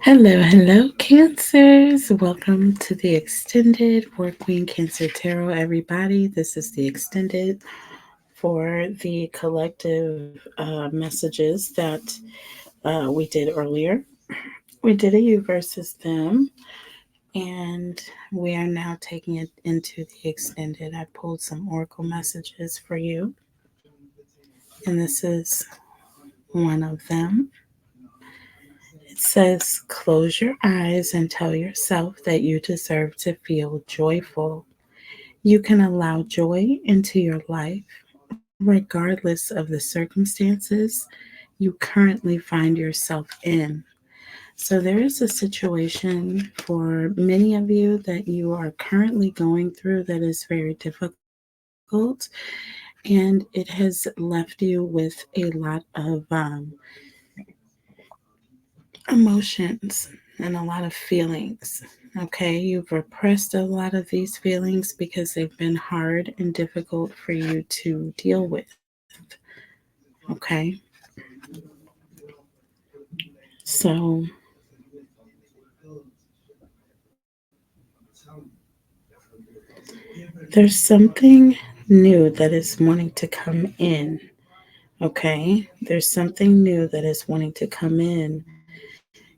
Hello, Cancers. Welcome to the extended for Queen Cancer Tarot, everybody. This is the extended for the collective messages that we did earlier. We did a you versus them, and we are now taking it into the extended. I pulled some oracle messages for you, and this is one of them. It says, close your eyes and tell yourself that you deserve to feel joyful. You can allow joy into your life regardless of the circumstances you currently find yourself in. So, there is a situation for many of you that you are currently going through that is very difficult, and it has left you with a lot of emotions and a lot of feelings. Okay, you've repressed a lot of these feelings because they've been hard and difficult for you to deal with. Okay, so there's something new that is wanting to come in. Okay, there's something new that is wanting to come in,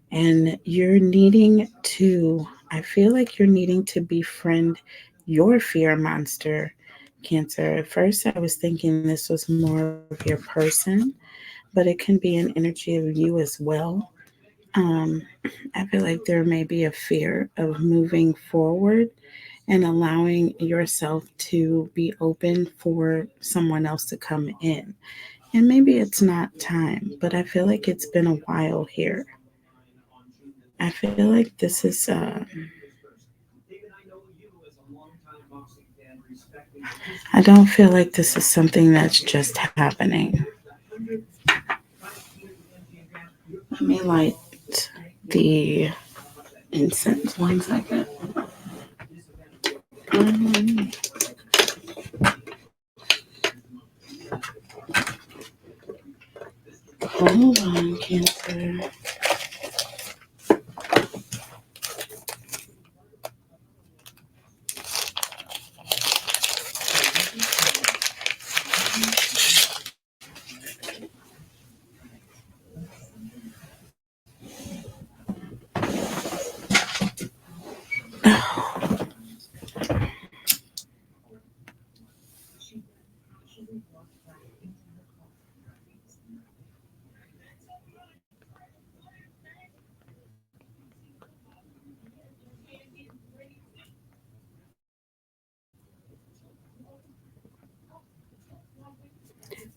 and you're needing to, I feel like you're needing to befriend your fear monster, Cancer. At first, I was thinking this was more of your person, but it can be an energy of you as well. Um, I feel like there may be a fear of moving forward and allowing yourself to be open for someone else to come in. And maybe it's not time, but I feel like it's been a while here. I feel like this is, I don't feel like this is something that's just happening. Let me light the incense 1 second. Um, Hold on, Cancer.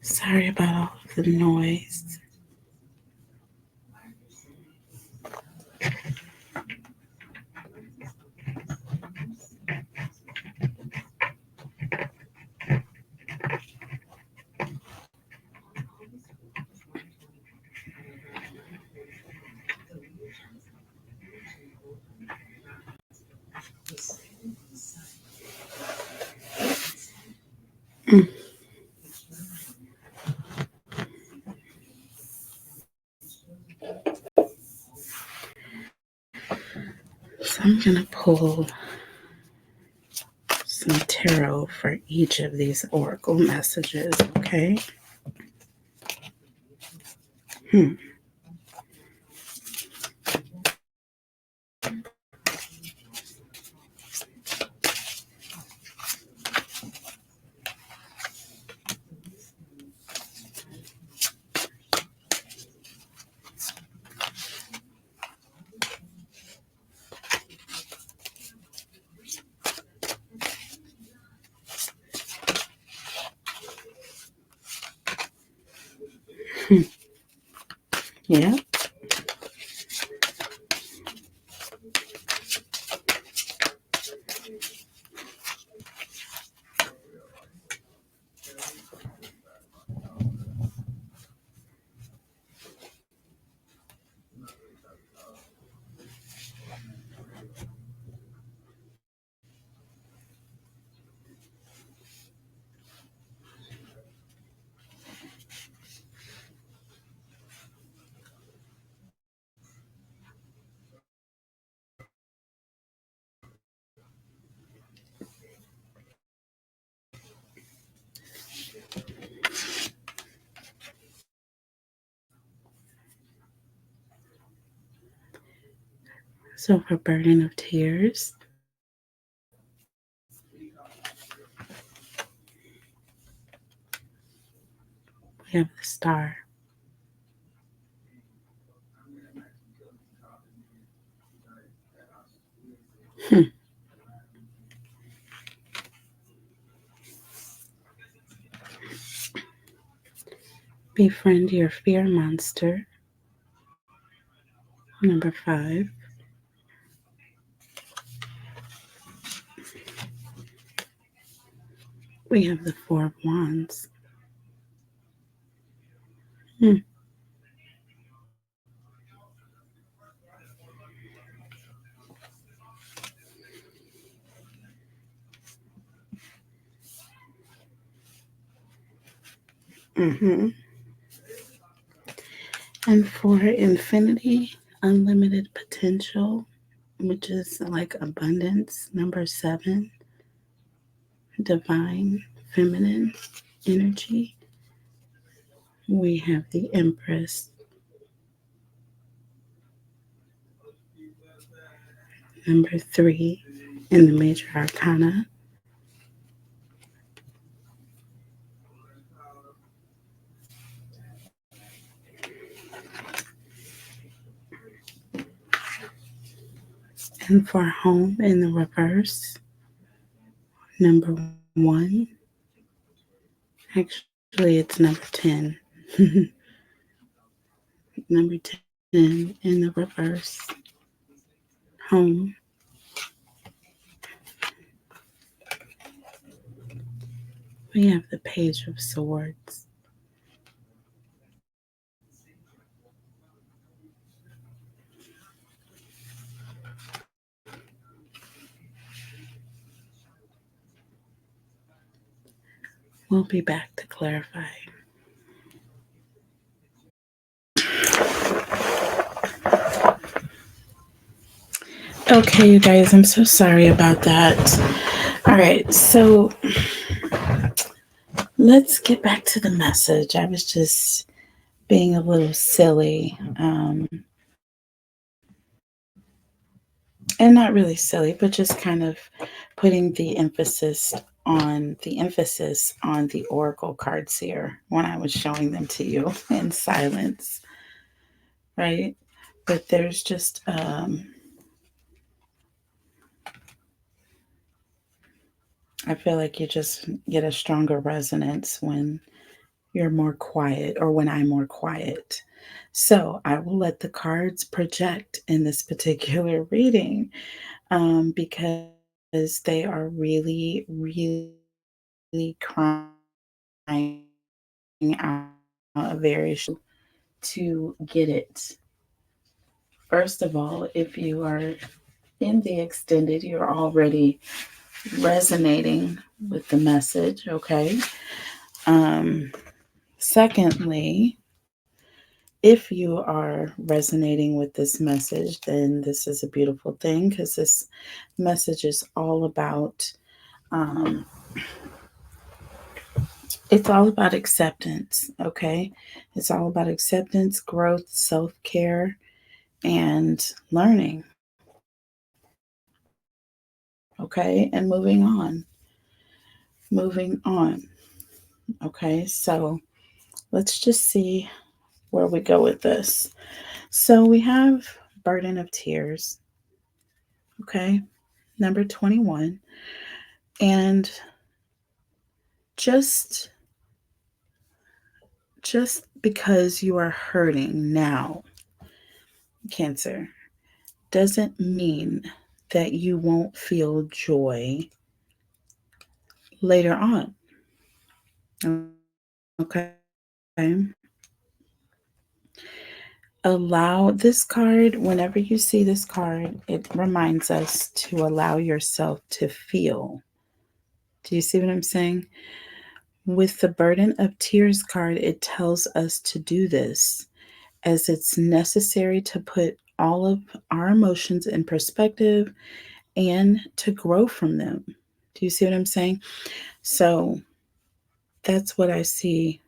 Sorry about all of the noise. Mm. So I'm going to pull some tarot for each of these oracle messages, okay? Hmm. Hmm. Yeah. So for burden of tears, we have the star. Hmm. Befriend your fear monster. Number 5. We have the Four of Wands. Hmm. Mm-hmm. And for infinity, unlimited potential, which is like abundance. Number 7, divine feminine energy. We have the Empress. Number 3 in the major arcana. And for home in the reverse, number 1. Actually, it's number 10. Number 10 in the reverse, home. We have the Page of Swords. We'll be back to clarify. Okay, you guys, I'm so sorry about that. All right, so let's get back to the message. I was just being a little silly. And not really silly, but just kind of putting the emphasis on the oracle cards here when I was showing them to you in silence, right? But there's just I feel like you just get a stronger resonance when you're more quiet or when I'm more quiet. So I will let the cards project in this particular reading because they are really, really crying out a very to get it. First of all, if you are in the extended, you're already resonating with the message, okay? Um, Secondly, if you are resonating with this message, then this is a beautiful thing because this message is all about um, it's all about acceptance, okay? It's all about acceptance, growth, self-care, and learning, okay? And moving on, okay? So let's just see where we go with this. So we have Burden of Tears, okay? Number 21. And just because you are hurting now, Cancer, doesn't mean that you won't feel joy later on. Okay. Allow this card, whenever you see this card, it reminds us to allow yourself to feel. Do you see what I'm saying? With the Burden of Tears card, it tells us to do this as it's necessary to put all of our emotions in perspective and to grow from them. Do you see what I'm saying? So that's what I see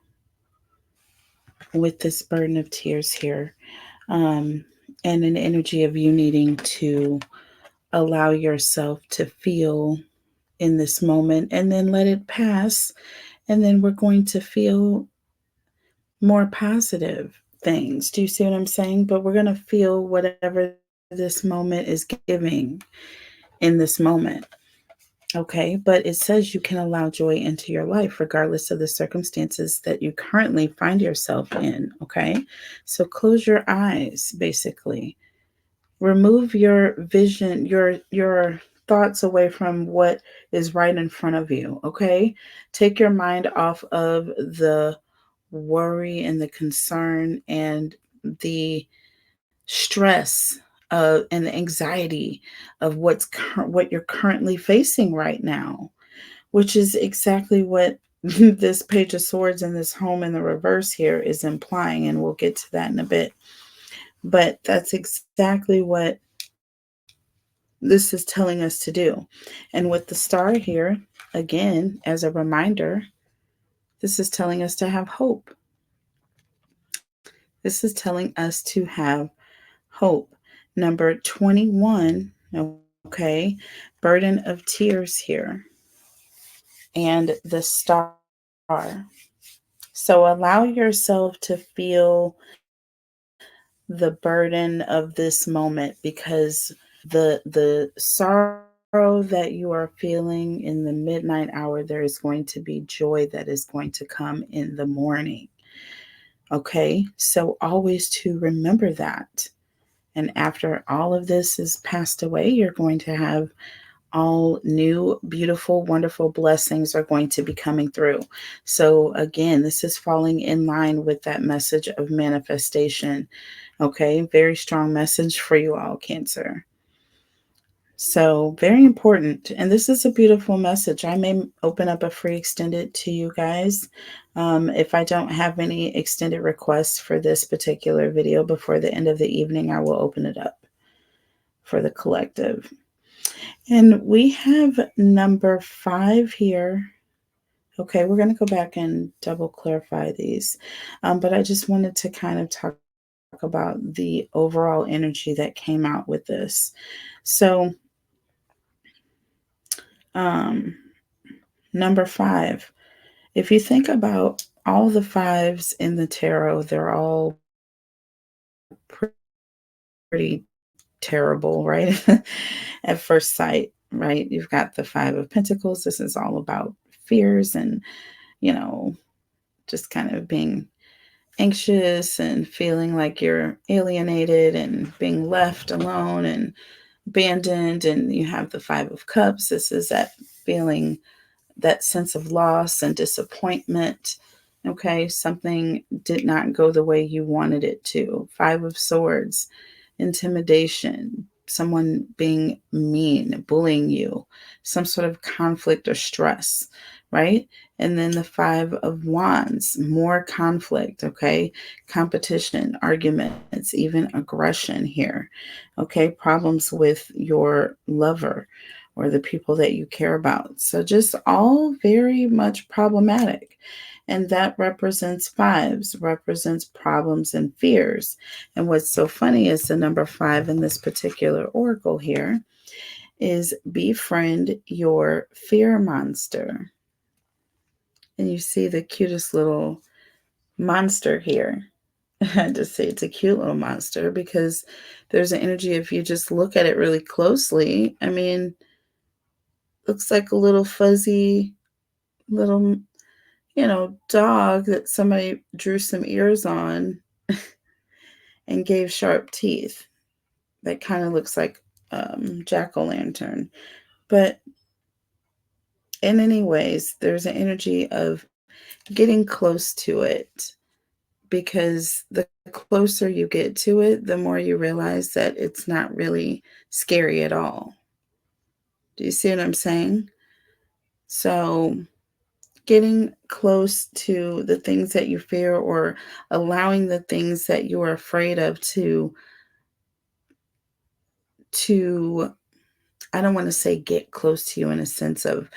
with this Burden of Tears here. Um, and an energy of you needing to allow yourself to feel in this moment and then let it pass. And then we're going to feel more positive things. Do you see what I'm saying? But we're going to feel whatever this moment is giving in this moment. Okay. But it says you can allow joy into your life, regardless of the circumstances that you currently find yourself in. Okay. So close your eyes, basically. Remove your vision, your thoughts away from what is right in front of you. Okay. Take your mind off of the worry and the concern and the stress and the anxiety of what you're currently facing right now, which is exactly what this page of swords and this home in the reverse here is implying, and we'll get to that in a bit. But that's exactly what this is telling us to do. And with the star here, again, as a reminder, this is telling us to have hope. This is telling us to have hope. Number 21, okay, burden of tears here, and the star. So allow yourself to feel the burden of this moment, because the sorrow that you are feeling in the midnight hour, there is going to be joy that is going to come in the morning. Okay, so always to remember that. And after all of this is passed away, you're going to have all new, beautiful, wonderful blessings are going to be coming through. So, again, this is falling in line with that message of manifestation. Okay, very strong message for you all, Cancer. So, very important. And this is a beautiful message. I may open up a free extended to you guys. If I don't have any extended requests for this particular video before the end of the evening, I will open it up for the collective. And we have number 5 here. Okay, we're going to go back and double clarify these. But I just wanted to kind of talk about the overall energy that came out with this. So, um, number 5, if you think about all the fives in the tarot, they're all pretty terrible, right? At first sight, right? You've got the 5 of Pentacles. This is all about fears and, you know, just kind of being anxious and feeling like you're alienated and being left alone and abandoned. And you have the 5 of Cups. This is that feeling, that sense of loss and disappointment. Okay, something did not go the way you wanted it to. 5 of Swords, intimidation, someone being mean, bullying you, some sort of conflict or stress, right? And then the 5 of Wands, more conflict, okay? Competition, arguments, even aggression here, okay? Problems with your lover or the people that you care about. So just all very much problematic. And that represents 5s, represents problems and fears. And what's so funny is the number 5 in this particular oracle here is befriend your fear monster. And you see the cutest little monster here. I had to say it's a cute little monster because there's an energy, if you just look at it really closely, I mean, looks like a little fuzzy little, dog that somebody drew some ears on and gave sharp teeth. That kind of looks like jack-o'-lantern. But in any ways, there's an energy of getting close to it, because the closer you get to it, the more you realize that it's not really scary at all. Do you see what I'm saying? So getting close to the things that you fear, or allowing the things that you are afraid of to I don't want to say get close to you in a sense of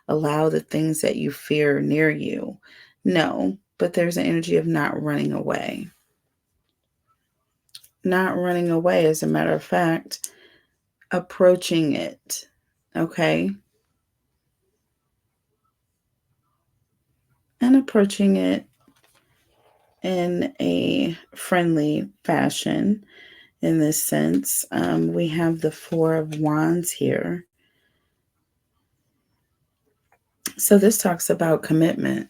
allow the things that you fear near you. No, but there's an energy of not running away. not running away, as a matter of fact, approaching it. Okay? And approaching it in a friendly fashion in this sense. We have the Four of Wands here. So this talks about commitment.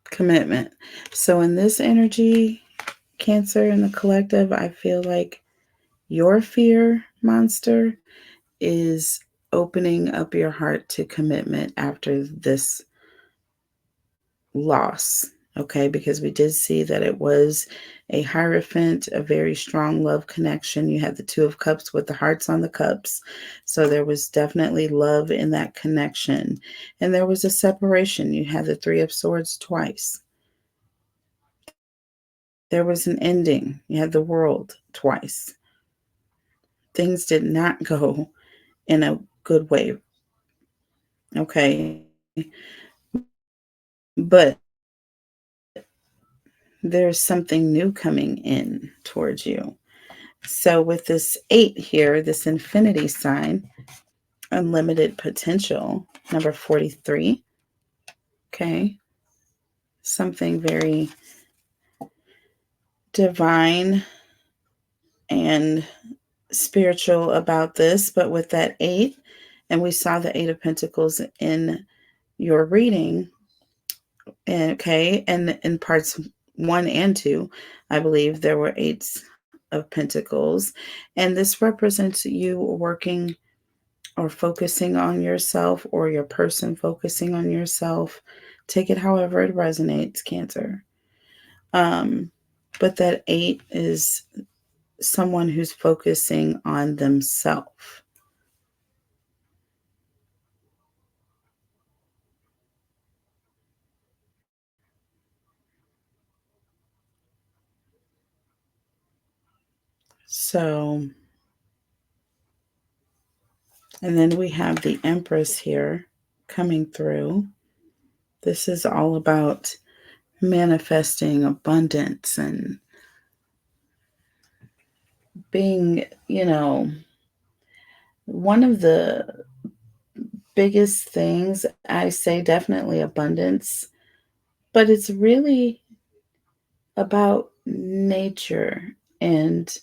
Commitment. So in this energy, Cancer in the collective, I feel like your fear monster is opening up your heart to commitment after this loss. Okay, because we did see that it was a Hierophant, a very strong love connection. You had the Two of Cups with the hearts on the cups. So there was definitely love in that connection. And there was a separation. You had the Three of Swords twice. There was an ending. You had the World twice. Things did not go in a good way. Okay. But there's something new coming in towards you. So with this 8 here, this infinity sign, unlimited potential, number 43. Okay. Something very divine and spiritual about this. But with that 8, and we saw the 8 of Pentacles in your reading, okay, and in parts 1 and 2, I believe there were 8s of Pentacles, and this represents you working or focusing on yourself, or your person focusing on yourself. Take it however it resonates, Cancer. But that 8 is someone who's focusing on themselves. So, and then we have the Empress here coming through. This is all about manifesting abundance and being, one of the biggest things I say, definitely abundance, but it's really about nature and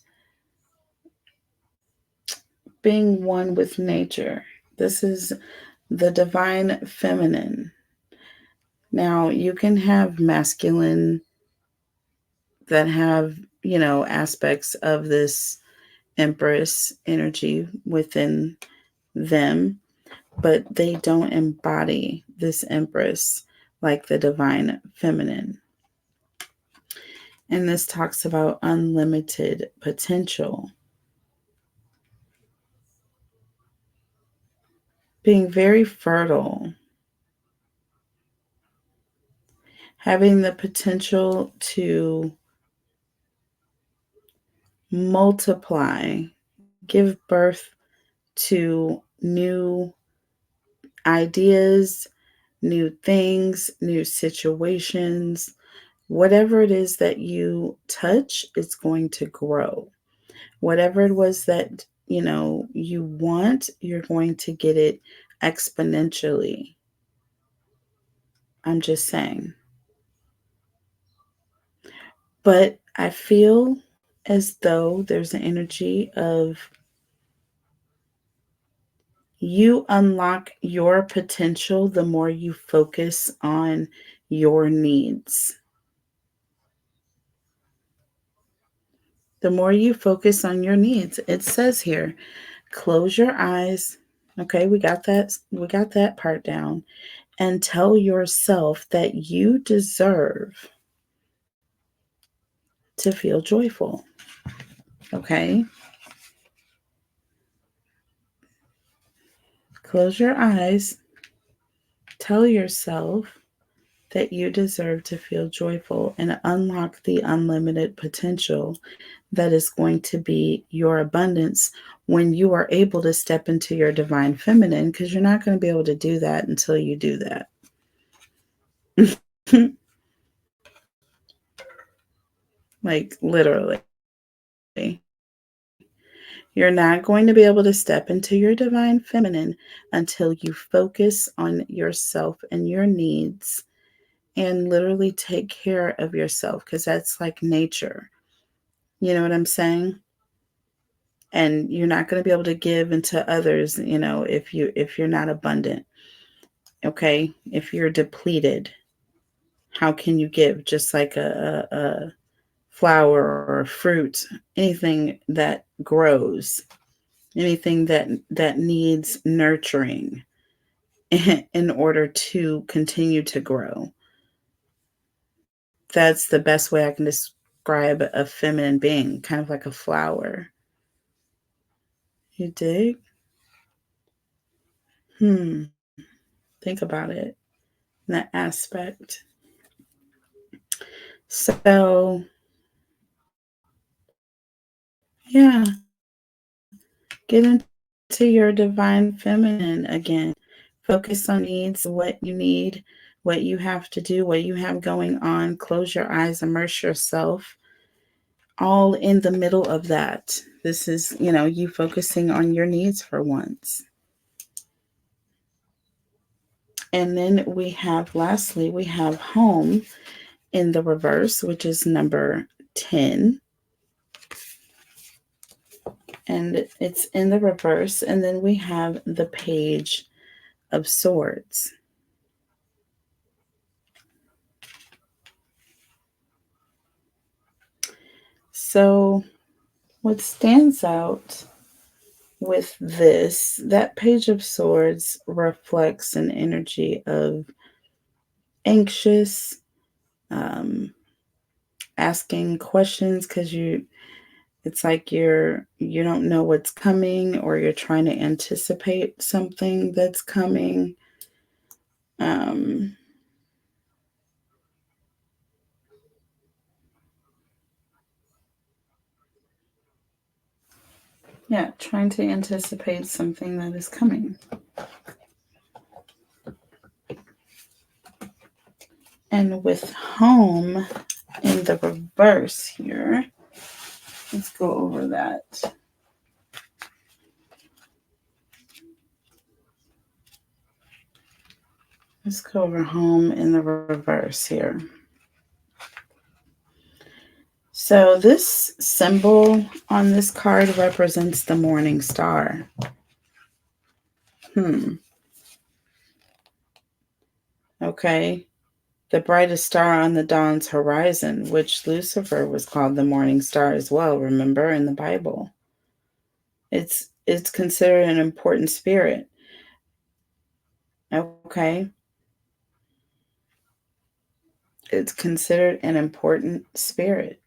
being one with nature. This is the divine feminine. Now, you can have masculine that have, aspects of this Empress energy within them, but they don't embody this Empress like the divine feminine. And this talks about unlimited potential. Being very fertile. Having the potential to multiply, give birth to new ideas, new things, new situations. Whatever it is that you touch, it's going to grow. Whatever it was that, you want, you're going to get it exponentially. I'm just saying. But I feel as though there's an energy of you unlock your potential the more you focus on your needs. The more you focus on your needs. It says here, close your eyes. Okay, we got that. We got that part down. And tell yourself that you deserve to feel joyful. Okay? Close your eyes. Tell yourself that you deserve to feel joyful and unlock the unlimited potential that is going to be your abundance when you are able to step into your divine feminine, because you're not going to be able to do that until you do that. Like literally. You're not going to be able to step into your divine feminine until you focus on yourself and your needs and literally take care of yourself, because that's like nature. You know what I'm saying? And you're not going to be able to give into others, if you're not abundant. Okay? If you're depleted, how can you give? Just like a flower or a fruit, anything that grows, anything that needs nurturing in order to continue to grow. That's the best way I can describe a feminine being, kind of like a flower. You dig? Think about it in that aspect. So, yeah, get into your divine feminine again. Focus on needs, what you need, what you have to do, what you have going on. Close your eyes, immerse yourself all in the middle of that. This is, you focusing on your needs for once. And then lastly, we have home in the reverse, which is number 10. And it's in the reverse. And then we have the Page of Swords. So what stands out with that Page of Swords reflects an energy of anxious, asking questions, because it's like you don't know what's coming, or you're trying to anticipate something that's coming. Yeah, trying to anticipate something that is coming. And with home in the reverse here, let's go over that. Let's go over home in the reverse here. So this symbol on this card represents the morning star. Okay. The brightest star on the dawn's horizon, which Lucifer was called the morning star as well, remember, in the Bible. It's considered an important spirit. Okay. It's considered an important spirit.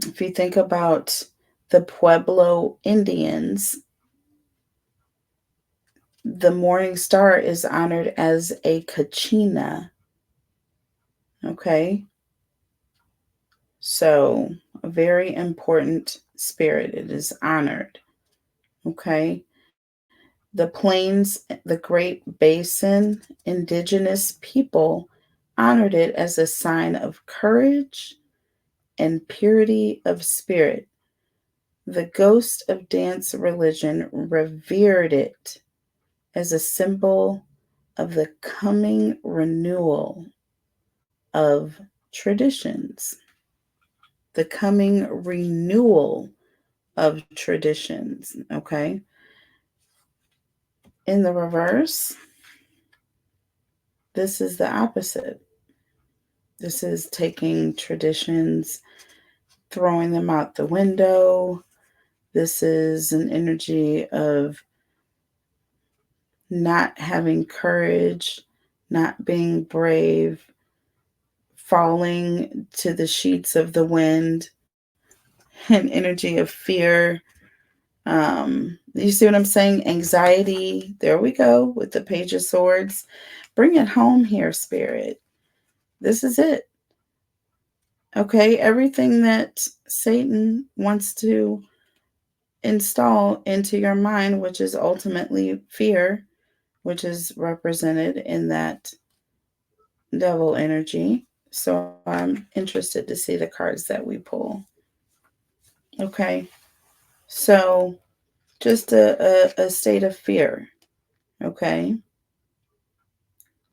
If you think about the Pueblo Indians, the morning star is honored as a kachina. Okay. So, a very important spirit. It is honored. Okay. The plains, the Great Basin, indigenous people honored it as a sign of courage and purity of spirit. The ghost of dance religion revered it as a symbol of the coming renewal of traditions. The coming renewal of traditions, okay? In the reverse, this is the opposite. This is taking traditions, throwing them out the window. This is an energy of not having courage, not being brave, falling to the sheets of the wind, an energy of fear. You see what I'm saying? Anxiety. There we go with the Page of Swords. Bring it home here, Spirit. This is it. Okay, everything that Satan wants to install into your mind, which is ultimately fear, which is represented in that devil energy. So I'm interested to see the cards that we pull. Okay. So just a state of fear. Okay.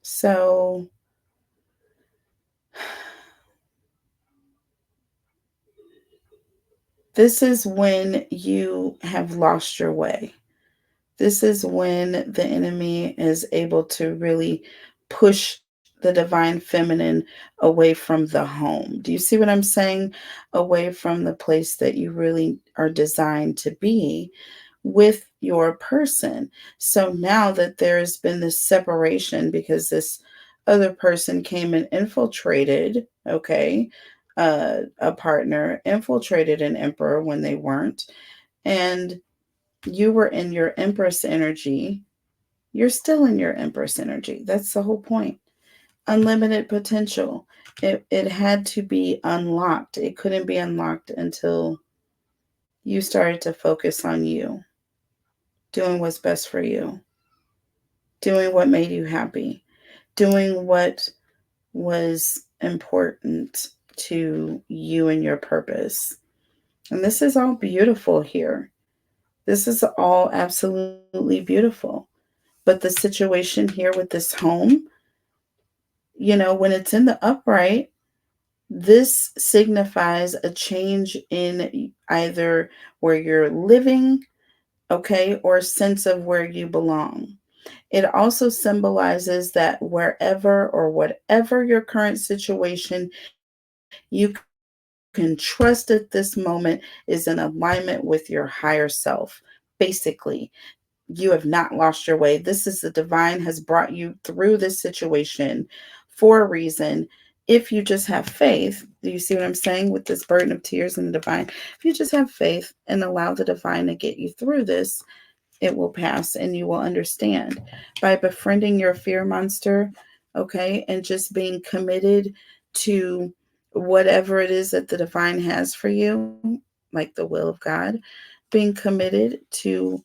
So this is when you have lost your way. This is when the enemy is able to really push the divine feminine away from the home. Do you see what I'm saying? Away from the place that you really are designed to be with your person. So now that there's been this separation because this other person came and infiltrated, okay, a partner, infiltrated an emperor when they weren't, and you were in your empress energy, you're still in your empress energy. That's the whole point. Unlimited potential. It had to be unlocked. It couldn't be unlocked until you started to focus on you, doing what's best for you, doing what made you happy, doing what was important to you and your purpose. And this is all beautiful here. This is all absolutely beautiful. But the situation here with this home, when it's in the upright, this signifies a change in either where you're living, okay, or a sense of where you belong. It also symbolizes that wherever or whatever your current situation, you can trust at this moment is in alignment with your higher self. Basically, you have not lost your way. This is the divine has brought you through this situation for a reason. If you just have faith, do you see what I'm saying with this burden of tears and the divine? If you just have faith and allow the divine to get you through this, it will pass and you will understand. By befriending your fear monster, okay, and just being committed to whatever it is that the divine has for you, like the will of God, being committed to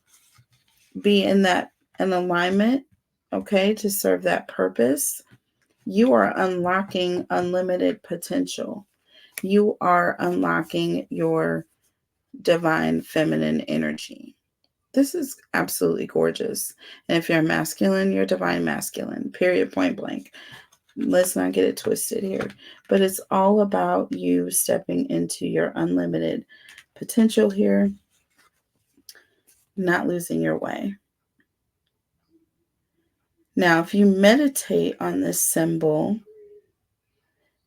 be in that in alignment, okay, to serve that purpose, you are unlocking unlimited potential. You are unlocking your divine feminine energy. This is absolutely gorgeous. And if you're masculine, you're divine masculine, period, point blank. Let's not get it twisted here. But it's all about you stepping into your unlimited potential here, not losing your way. Now, if you meditate on this symbol,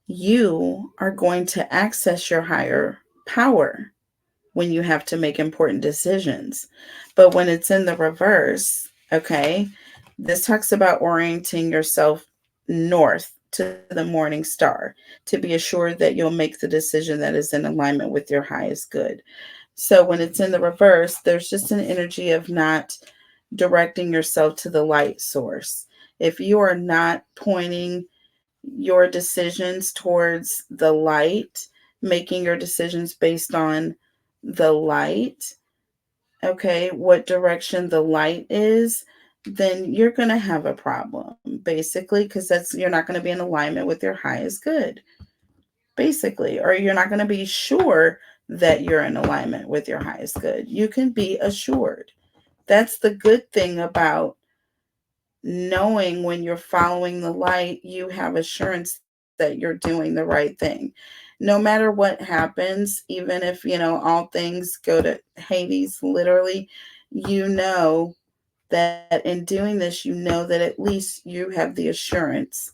you are going to access your higher power when you have to make important decisions. But when it's in the reverse, okay, this talks about orienting yourself north to the morning star to be assured that you'll make the decision that is in alignment with your highest good. So when it's in the reverse, there's just an energy of not directing yourself to the light source. If you are not pointing your decisions towards the light, making your decisions based on the light, okay, what direction the light is, then you're going to have a problem basically, because that's you're not going to be in alignment with your highest good basically, or you're not going to be sure that you're in alignment with your highest good. You can be assured. That's the good thing about knowing when you're following the light, you have assurance that you're doing the right thing. No matter what happens, even if, all things go to Hades, literally, you know that in doing this, you know that at least you have the assurance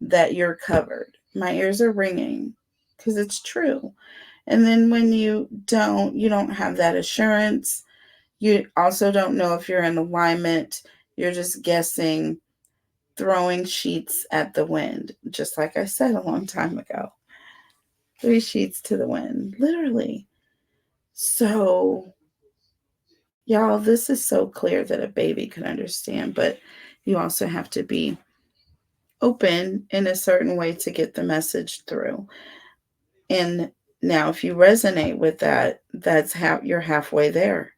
that you're covered. My ears are ringing because it's true. And then when you don't have that assurance. You also don't know if you're in alignment. You're just guessing, throwing sheets at the wind, just like I said a long time ago. Three sheets to the wind, literally. So, y'all, this is so clear that a baby could understand, but you also have to be open in a certain way to get the message through. And now, if you resonate with that, that's how you're halfway there.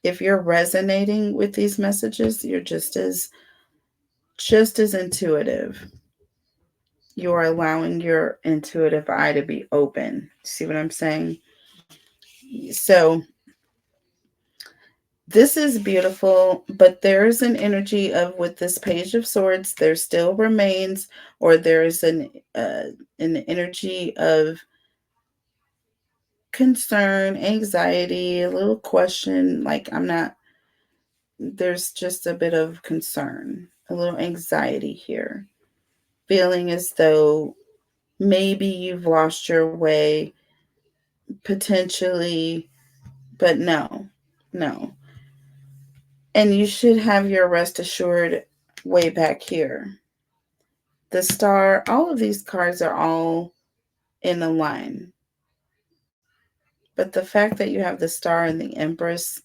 If you're resonating with these messages, you're just as intuitive. You're allowing your intuitive eye to be open. See what I'm saying? So this is beautiful, but there's an energy of, with this Page of Swords, there still remains, or there's an energy of concern, anxiety, a little question, like there's just a bit of concern, a little anxiety here, feeling as though maybe you've lost your way, potentially, but no. And you should have your rest assured way back here. The Star, all of these cards are all in a line. But the fact that you have the Star and the Empress,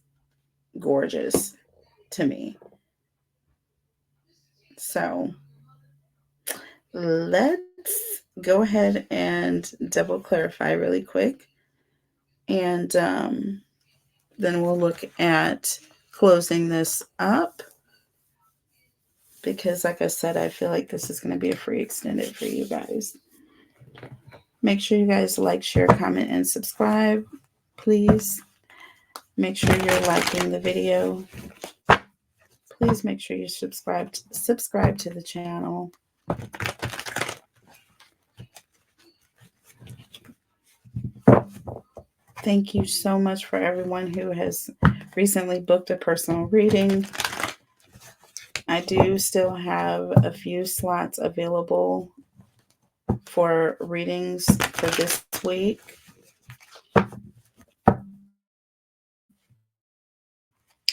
gorgeous to me. So let's go ahead and double clarify really quick. And then we'll look at closing this up. Because like I said, I feel like this is going to be a free extended for you guys. Make sure you guys like, share, comment, and subscribe, please. Make sure you're liking the video. Please make sure you subscribe to the channel. Thank you so much for everyone who has recently booked a personal reading. I do still have a few slots available for readings for this week.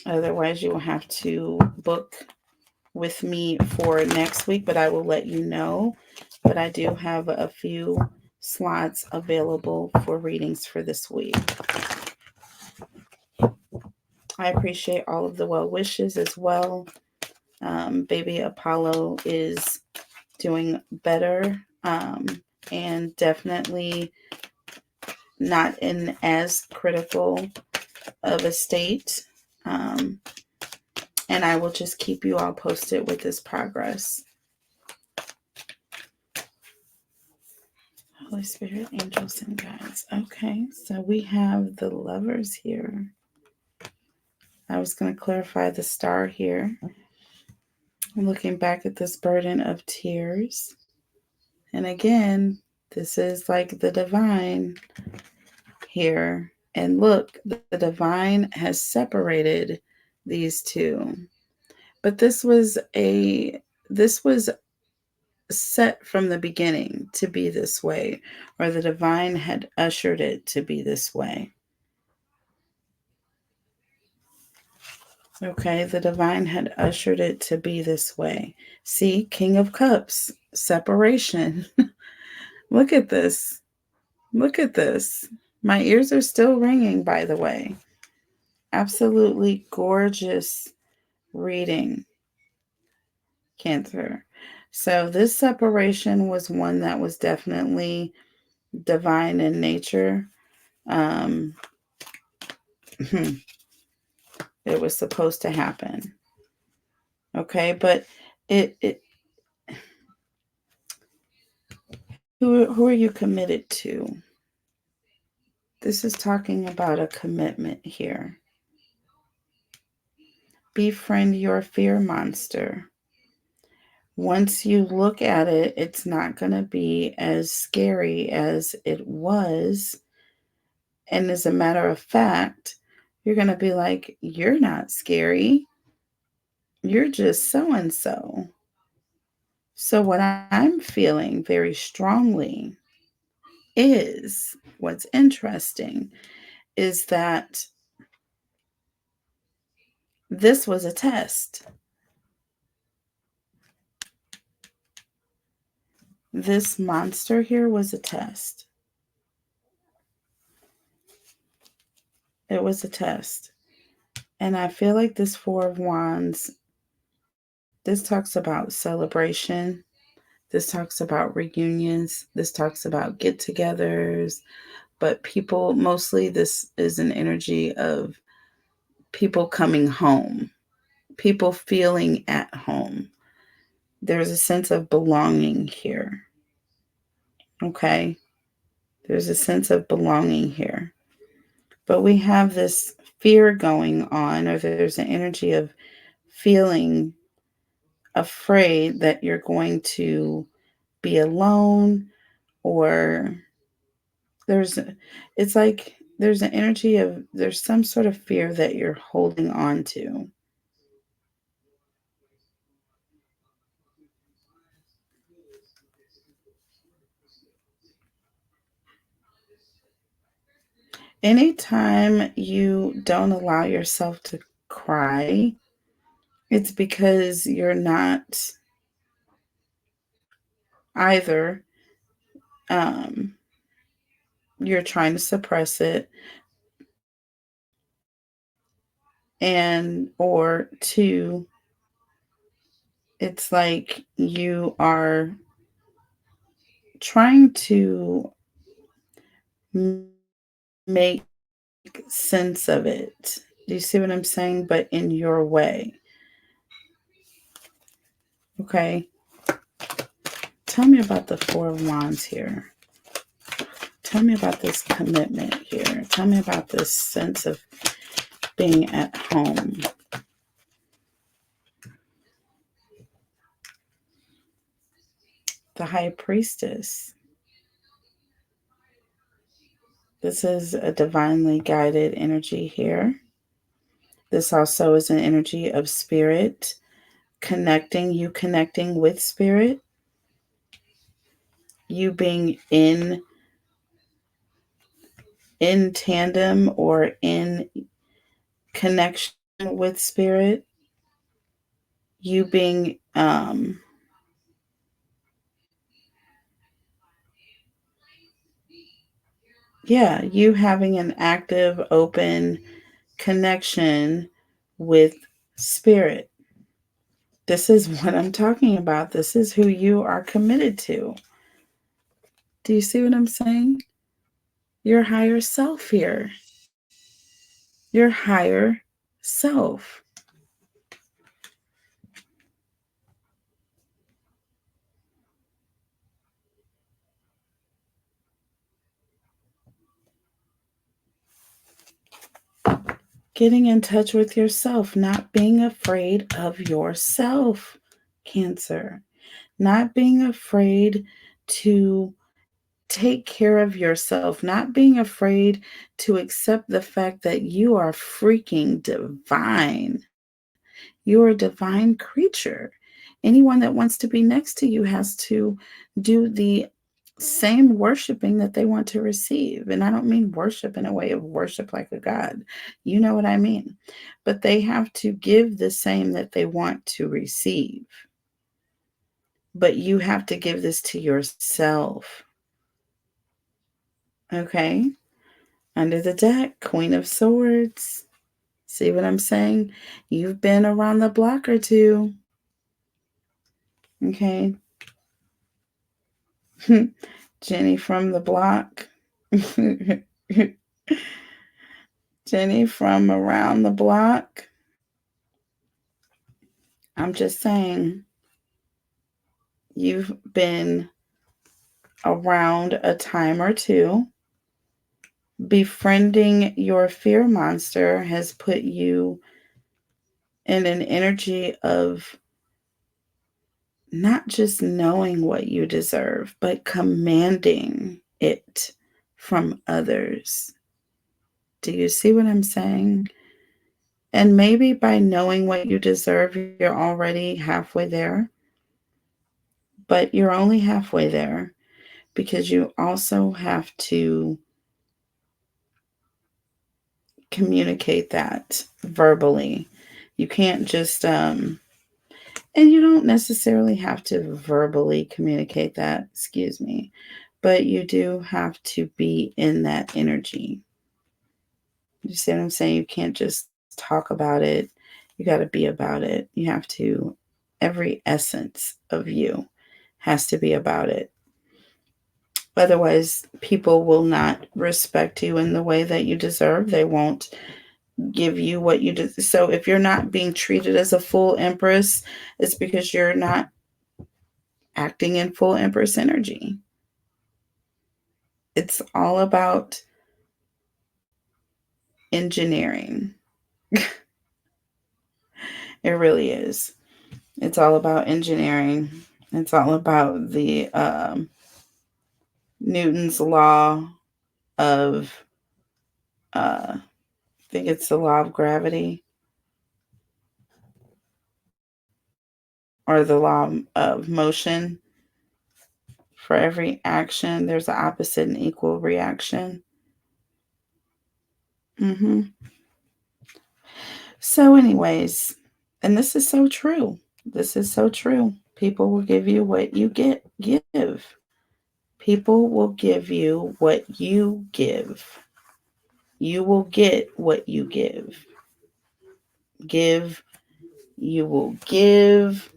Otherwise, you will have to book with me for next week, but I will let you know. But I do have a few slots available for readings for this week. I appreciate all of the well wishes as well. Baby Apollo is doing better, and definitely not in as critical of a state. And I will just keep you all posted with this progress. Holy Spirit, angels, and guides. Okay, so we have the Lovers here. I was going to clarify the Star here. I'm looking back at this burden of tears. And again, this is like the divine here. And look, the divine has separated these two. But this was set from the beginning to be this way, or the divine had ushered it to be this way. Okay, the divine had ushered it to be this way. See, King of Cups, separation. Look at this. Look at this. My ears are still ringing, by the way. Absolutely gorgeous reading, Cancer. So this separation was one that was definitely divine in nature. It was supposed to happen. Okay, but who are you committed to? This is talking about a commitment here. Befriend your fear monster. Once you look at it, it's not going to be as scary as it was. And as a matter of fact, you're going to be like, you're not scary. You're just so-and-so. So what I'm feeling very strongly is, what's interesting is that this was a test. This monster here was a test. It was a test. And I feel like this Four of Wands, this talks about celebration. This talks about reunions. This talks about get-togethers. But people, mostly this is an energy of people coming home. People feeling at home. There's a sense of belonging here. Okay? There's a sense of belonging here. But we have this fear going on, or there's an energy of feeling afraid that you're going to be alone, or it's like there's an energy of there's some sort of fear that you're holding on to. Anytime you don't allow yourself to cry, it's because you're not either um, you're trying to suppress it, and or two, it's like you are trying to m- make sense of it. Do you see what I'm saying? But in your way. Okay. Tell me about the Four of Wands here. Tell me about this commitment here. Tell me about this sense of being at home. The High Priestess. This is a divinely guided energy here. This also is an energy of spirit connecting with spirit, you being in tandem or in connection with spirit, you being you having an active, open connection with spirit. This is what I'm talking about. This is who you are committed to. Do you see what I'm saying? Your higher self here. Your higher self. Getting in touch with yourself, not being afraid of yourself, Cancer. Not being afraid to take care of yourself, not being afraid to accept the fact that you are freaking divine. You're a divine creature. Anyone that wants to be next to you has to do the same worshiping that they want to receive. And I don't mean worship in a way of worship like a god. You know what I mean? But they have to give the same that they want to receive. But you have to give this to yourself. Okay? Under the deck, Queen of Swords. See what I'm saying? You've been around the block or two. Okay? Jenny from the block. Jenny from around the block. I'm just saying, you've been around a time or two. Befriending your fear monster has put you in an energy of not just knowing what you deserve, but commanding it from others. Do you see what I'm saying? And maybe by knowing what you deserve, you're already halfway there. But you're only halfway there because you also have to communicate that verbally. You can't just, and you don't necessarily have to verbally communicate that, excuse me, but you do have to be in that energy. You see what I'm saying? You can't just talk about it. You got to be about it. You have to, every essence of you has to be about it. Otherwise, people will not respect you in the way that you deserve. They won't give you what you deserve. So if you're not being treated as a full empress, it's because you're not acting in full empress energy. It's all about engineering. It really is. It's all about engineering. It's all about the Newton's law of, I think it's the law of gravity or the law of motion. For every action, there's an opposite and equal reaction. So, anyways, and this is so true. This is so true. People will give you what you give. People will give you what you give. You will get what you give. You will give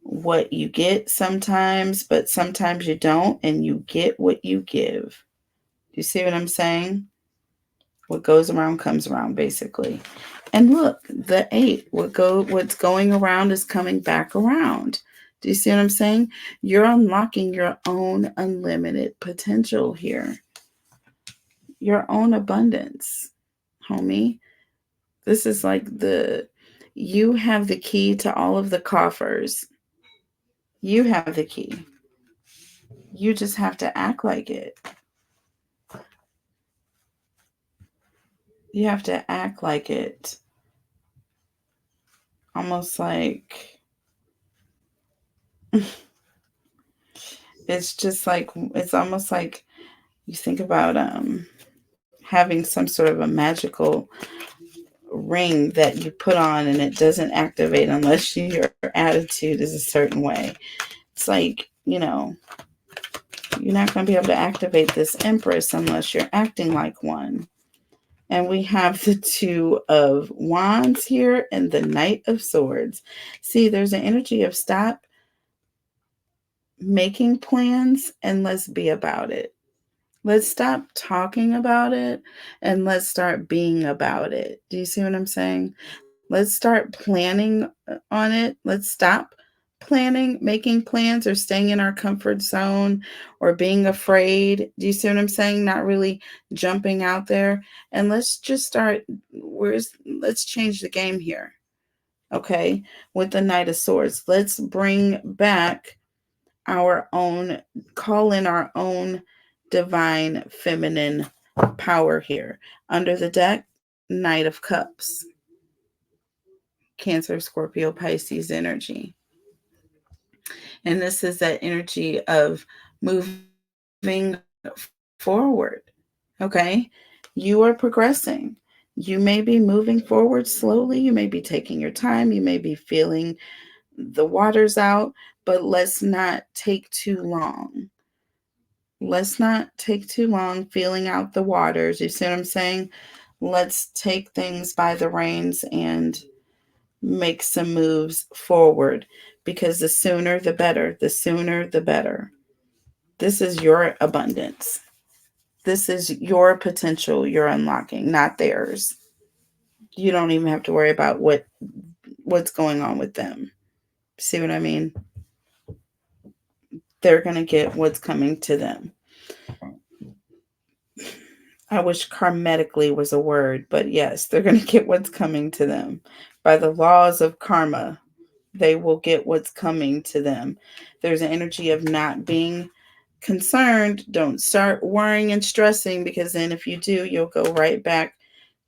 what you get sometimes, but sometimes you don't, and you get what you give. Do you see what I'm saying? What goes around comes around, basically. And look, the 8, what's going around is coming back around. Do you see what I'm saying? You're unlocking your own unlimited potential here. Your own abundance, homie. This is like you have the key to all of the coffers. You have the key. You just have to act like it. You have to act like it. Almost like it's almost like you think about having some sort of a magical ring that you put on and it doesn't activate unless your attitude is a certain way. It's like, you're not going to be able to activate this Empress unless you're acting like one. And we have the 2 of Wands here and the Knight of Swords. See, there's an energy of stop making plans and let's be about it. Let's stop talking about it and let's start being about it. Do you see what I'm saying? Let's start planning on it. Let's stop planning, making plans, or staying in our comfort zone or being afraid. Do you see what I'm saying? Not really jumping out there. And let's just start. Let's change the game here. Okay. With the Knight of Swords, let's bring back call in our own divine feminine power here. Under the deck, Knight of Cups. Cancer, Scorpio, Pisces energy. And this is that energy of moving forward. Okay. You are progressing. You may be moving forward slowly. You may be taking your time. You may be feeling the waters out, but let's not take too long. Let's not take too long feeling out the waters. You see what I'm saying? Let's take things by the reins and make some moves forward, because the sooner the better. The sooner the better. This is your abundance. This is your potential you're unlocking, not theirs. You don't even have to worry about what's going on with them. See what I mean? They're going to get what's coming to them. I wish karmatically was a word, but yes, they're going to get what's coming to them. By the laws of karma, they will get what's coming to them. There's an energy of not being concerned. Don't start worrying and stressing, because then if you do, you'll go right back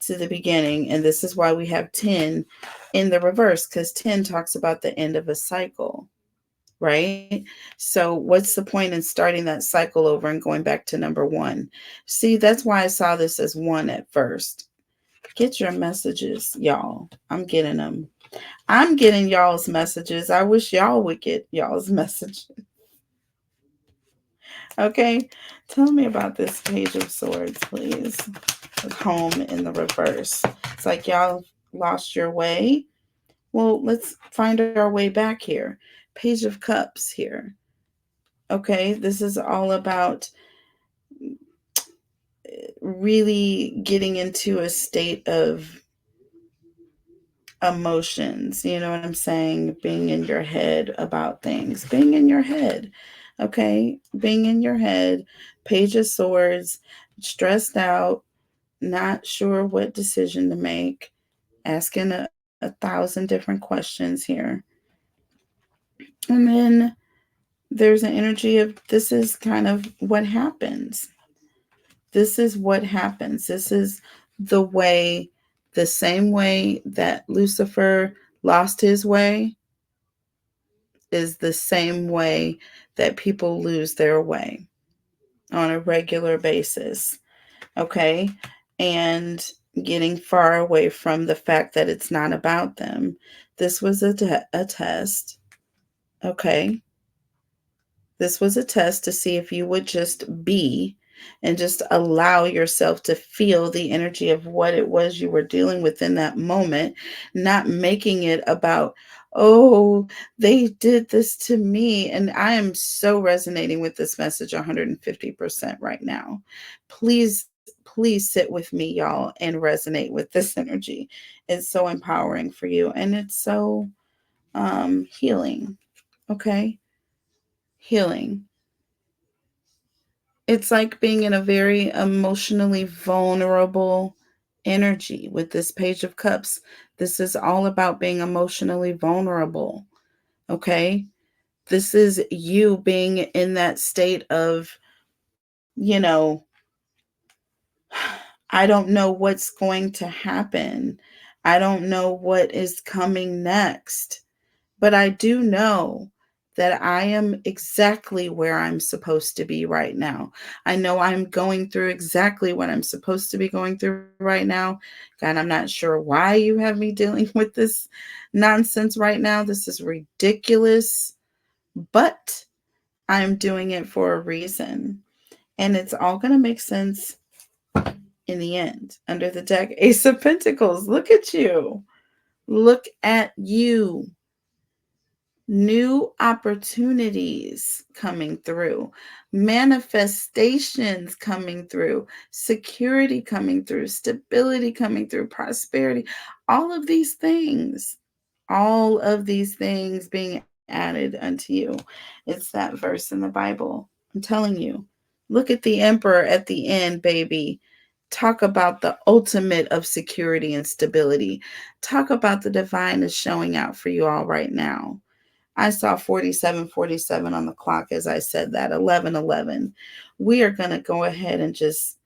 to the beginning. And this is why we have 10 in the reverse, because 10 talks about the end of a cycle. Right? So what's the point in starting that cycle over and going back to number 1? See, that's why I saw this as 1 at first. Get your messages, y'all. I'm getting them. I'm getting y'all's messages. I wish y'all would get y'all's messages. Okay, tell me about this Page of Swords, please. Home in the reverse. It's like y'all lost your way. Well, let's find our way back here. Page of Cups here. Okay, this is all about really getting into a state of emotions. You know what I'm saying? Being in your head about things. Being in your head. Okay, being in your head. Page of Swords, stressed out, not sure what decision to make, asking a thousand different questions here. And then there's an energy of this is kind of what happens. This is what happens. This is the way, the same way that Lucifer lost his way is the same way that people lose their way on a regular basis. Okay. And getting far away from the fact that it's not about them. This was a test. Okay. This was a test to see if you would just be and just allow yourself to feel the energy of what it was you were dealing with in that moment, not making it about, oh, they did this to me. And I am so resonating with this message 150% right now. Please, please sit with me, y'all, and resonate with this energy. It's so empowering for you. And it's so healing. Okay. Healing. It's like being in a very emotionally vulnerable energy with this Page of Cups. This is all about being emotionally vulnerable. Okay. This is you being in that state of, you know, I don't know what's going to happen. I don't know what is coming next. But I do know that I am exactly where I'm supposed to be right now. I know I'm going through exactly what I'm supposed to be going through right now. God, I'm not sure why you have me dealing with this nonsense right now. This is ridiculous, but I'm doing it for a reason. And it's all going to make sense in the end. Under the deck, Ace of Pentacles. Look at you. Look at you. New opportunities coming through, manifestations coming through, security coming through, stability coming through, prosperity, all of these things being added unto you. It's that verse in the Bible. I'm telling you, look at the emperor at the end, baby. Talk about the ultimate of security and stability. Talk about the divine is showing out for you all right now. I saw 47:47 on the clock as I said that, 11:11. We are going to go ahead and just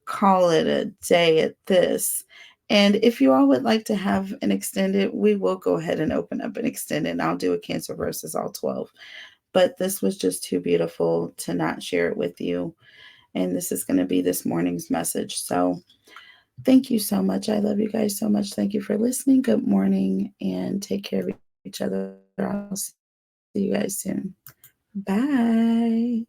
call it a day at this. And if you all would like to have an extended, we will go ahead and open up an extended. And I'll do a Cancer versus all 12. But this was just too beautiful to not share it with you. And this is going to be this morning's message. So thank you so much. I love you guys so much. Thank you for listening. Good morning and take care of each other. I'll see you guys soon. Bye.